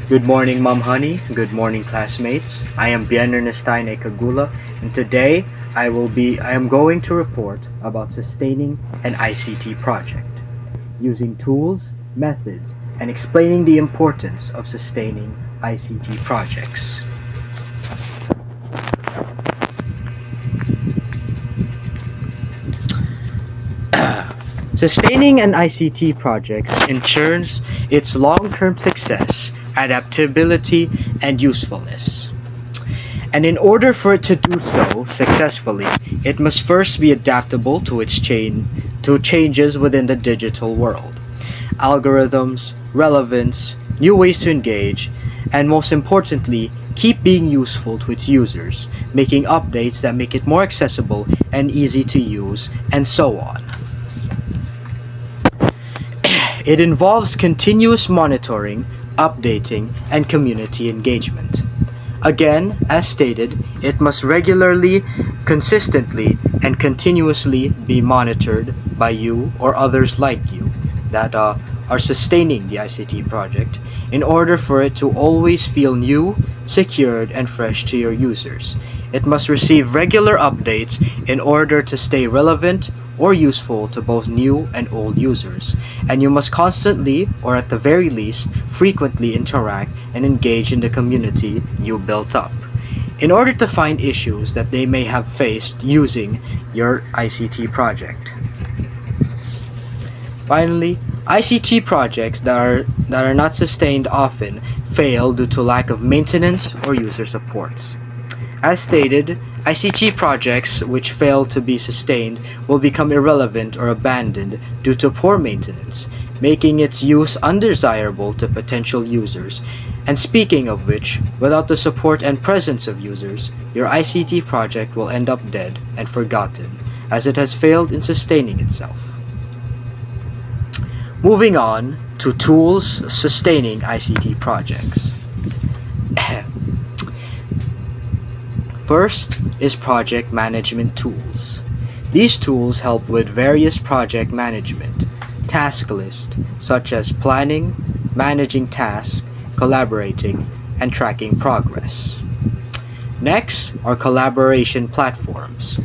Good morning, Mom Honey. Good morning, classmates. I am Cagula, and today I am going to report about sustaining an ICT project, using tools, methods, and explaining the importance of sustaining ICT projects. Sustaining an ICT project ensures its long-term success, adaptability, and usefulness. And in order for it to do so successfully, it must first be adaptable to changes within the digital world. Algorithms, relevance, new ways to engage, and most importantly, keep being useful to its users, making updates that make it more accessible and easy to use, and so on. It involves continuous monitoring, updating, and community engagement. Again, as stated, it must regularly, consistently, and continuously be monitored by you or others like you that are sustaining the ICT project in order for it to always feel new, secured, and fresh to your users. It must receive regular updates in order to stay relevant or useful to both new and old users, and you must constantly, or at the very least, frequently interact and engage in the community you built up, in order to find issues that they may have faced using your ICT project. Finally, ICT projects that are not sustained often fail due to lack of maintenance or user supports. As stated, ICT projects which fail to be sustained will become irrelevant or abandoned due to poor maintenance, making its use undesirable to potential users. And speaking of which, without the support and presence of users, your ICT project will end up dead and forgotten, as it has failed in sustaining itself. Moving on to tools sustaining ICT projects. First is project management tools. These tools help with various project management, task lists, such as planning, managing tasks, collaborating, and tracking progress. Next are collaboration platforms,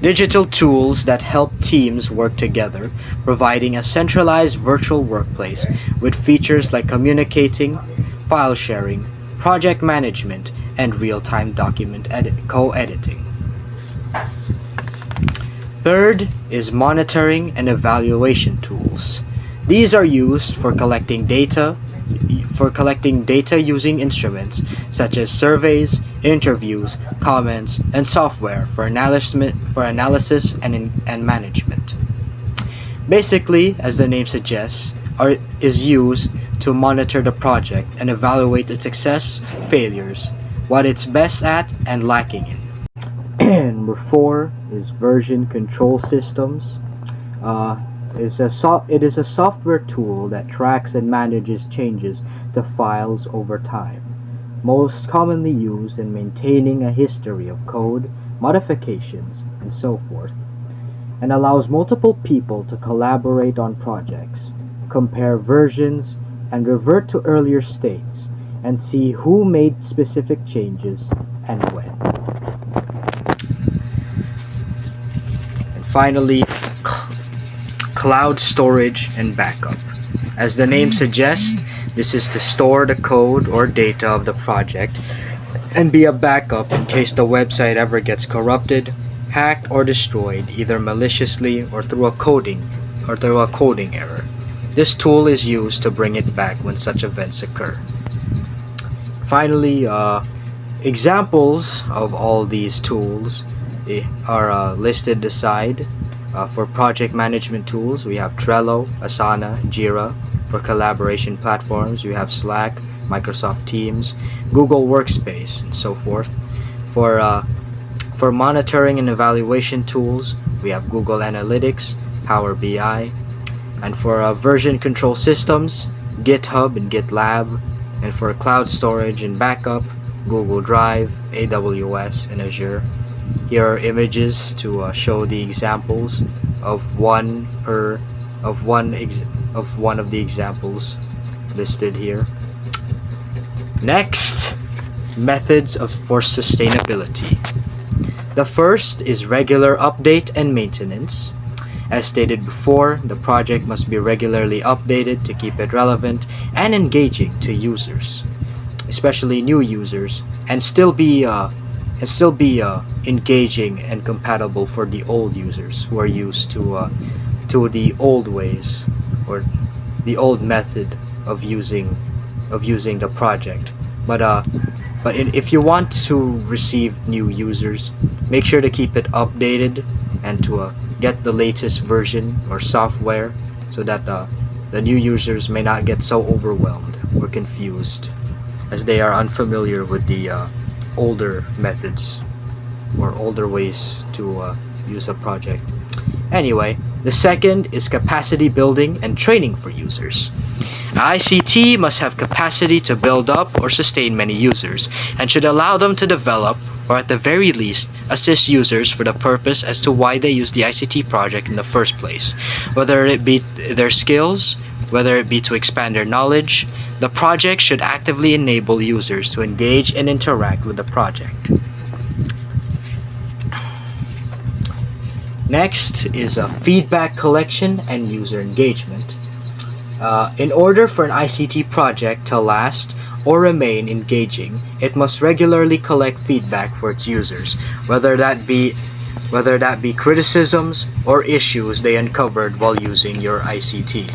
digital tools that help teams work together, providing a centralized virtual workplace with features like communicating, file sharing, project management, and real-time document co-editing. Third is monitoring and evaluation tools. These are used for collecting data using instruments such as surveys, interviews, comments, and software for analysis and management. Basically, as the name suggests, is used to monitor the project and evaluate its success, failures, what it's best at and lacking in. Number 4 is version control systems. It is a software tool that tracks and manages changes to files over time, most commonly used in maintaining a history of code, modifications, and so forth, and allows multiple people to collaborate on projects, compare versions, and revert to earlier states, and see who made specific changes and when. And finally, cloud storage and backup. As the name suggests, this is to store the code or data of the project and be a backup in case the website ever gets corrupted, hacked, or destroyed either maliciously or through a coding error. This tool is used to bring it back when such events occur. Finally, examples of all these tools are listed aside. For project management tools, we have Trello, Asana, Jira. For collaboration platforms, we have Slack, Microsoft Teams, Google Workspace, and so forth. For monitoring and evaluation tools, we have Google Analytics, Power BI. And for version control systems, GitHub and GitLab. And for cloud storage and backup, Google Drive, AWS, and Azure. Here are images to show the examples of one of the examples listed here. Next, methods for sustainability. The first is regular update and maintenance. As stated before, the project must be regularly updated to keep it relevant and engaging to users, especially new users, and still be engaging and compatible for the old users who are used to the old ways or the old method of using the project. If you want to receive new users, make sure to keep it updated and to get the latest version or software so that the new users may not get so overwhelmed or confused as they are unfamiliar with the older methods or older ways to use a project. Anyway, the second is capacity building and training for users. ICT must have capacity to build up or sustain many users and should allow them to develop or at the very least assist users for the purpose as to why they use the ICT project in the first place. Whether it be their skills, whether it be to expand their knowledge, the project should actively enable users to engage and interact with the project. Next is feedback collection and user engagement. In order for an ICT project to last or remain engaging, it must regularly collect feedback for its users, whether that be criticisms or issues they uncovered while using your ICT.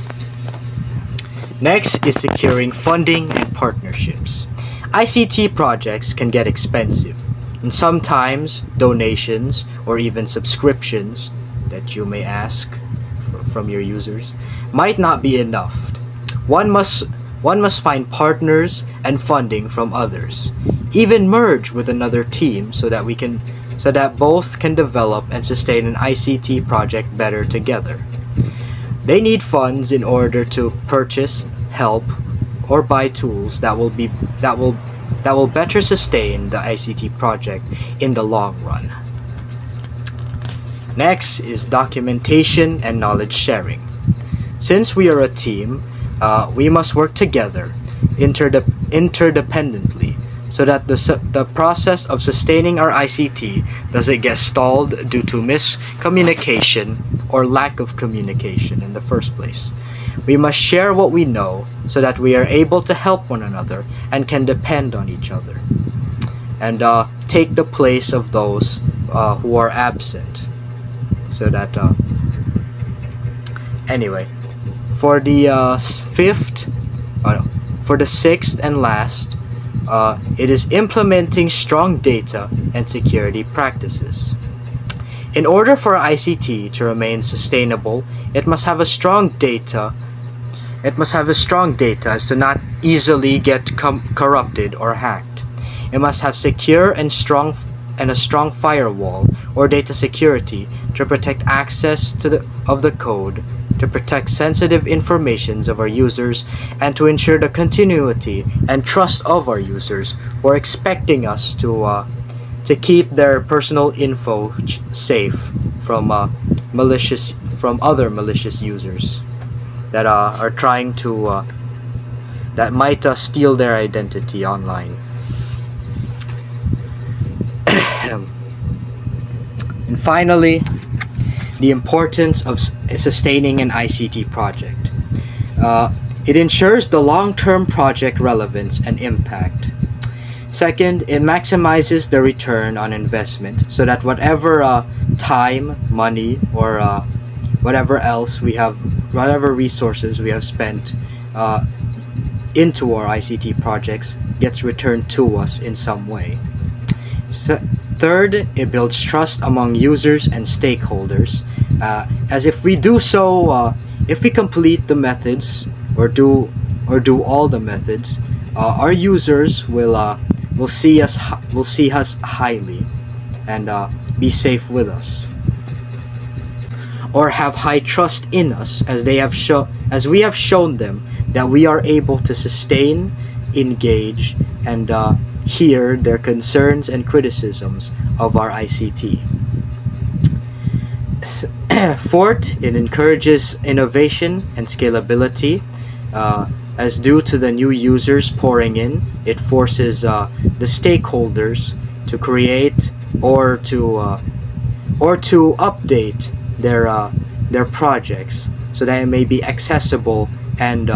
Next is securing funding and partnerships. ICT projects can get expensive, and sometimes donations or even subscriptions that you may ask from your users might not be enough. One must find partners and funding from others, even merge with another team so that both can develop and sustain an ICT project better together. They need funds in order to purchase, help, or buy tools that will better sustain the ICT project in the long run. Next is documentation and knowledge sharing. Since we are a team, we must work together interdependently so that the process of sustaining our ICT doesn't get stalled due to miscommunication or lack of communication in the first place. We must share what we know so that we are able to help one another and can depend on each other and take the place of those who are absent. So that anyway, for the sixth and last, it is implementing strong data and security practices. In order for ICT to remain sustainable, it must have a strong data. It must have a strong data as to not easily get corrupted or hacked. It must have secure and a strong firewall or data security to protect access of the code, to protect sensitive informations of our users, and to ensure the continuity and trust of our users who are expecting us to keep their personal info safe from other malicious users that are trying to that might steal their identity online. And finally, the importance of sustaining an ICT project. It ensures the long-term project relevance and impact. Second, it maximizes the return on investment so that whatever time, money, or whatever resources we have spent into our ICT projects gets returned to us in some way. Third, it builds trust among users and stakeholders, as if we do so, if we complete the methods or do all the methods, our users will see us highly and be safe with us, or have high trust in us, as we have shown them that we are able to sustain, engage, and hear their concerns and criticisms of our ICT. Fourth, it encourages innovation and scalability. as due to the new users pouring in, it forces the stakeholders to create or to update their projects so that it may be accessible and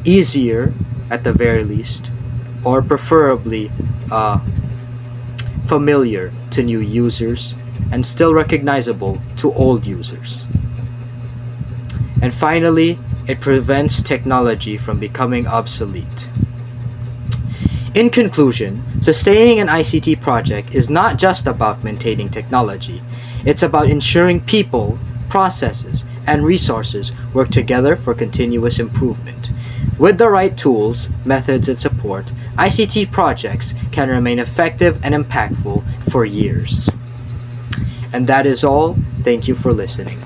easier at the very least, or preferably familiar to new users and still recognizable to old users. And finally, it prevents technology from becoming obsolete. In conclusion, sustaining an ICT project is not just about maintaining technology. It's about ensuring people, processes, and resources work together for continuous improvement. With the right tools, methods, and support, ICT projects can remain effective and impactful for years. And that is all. Thank you for listening.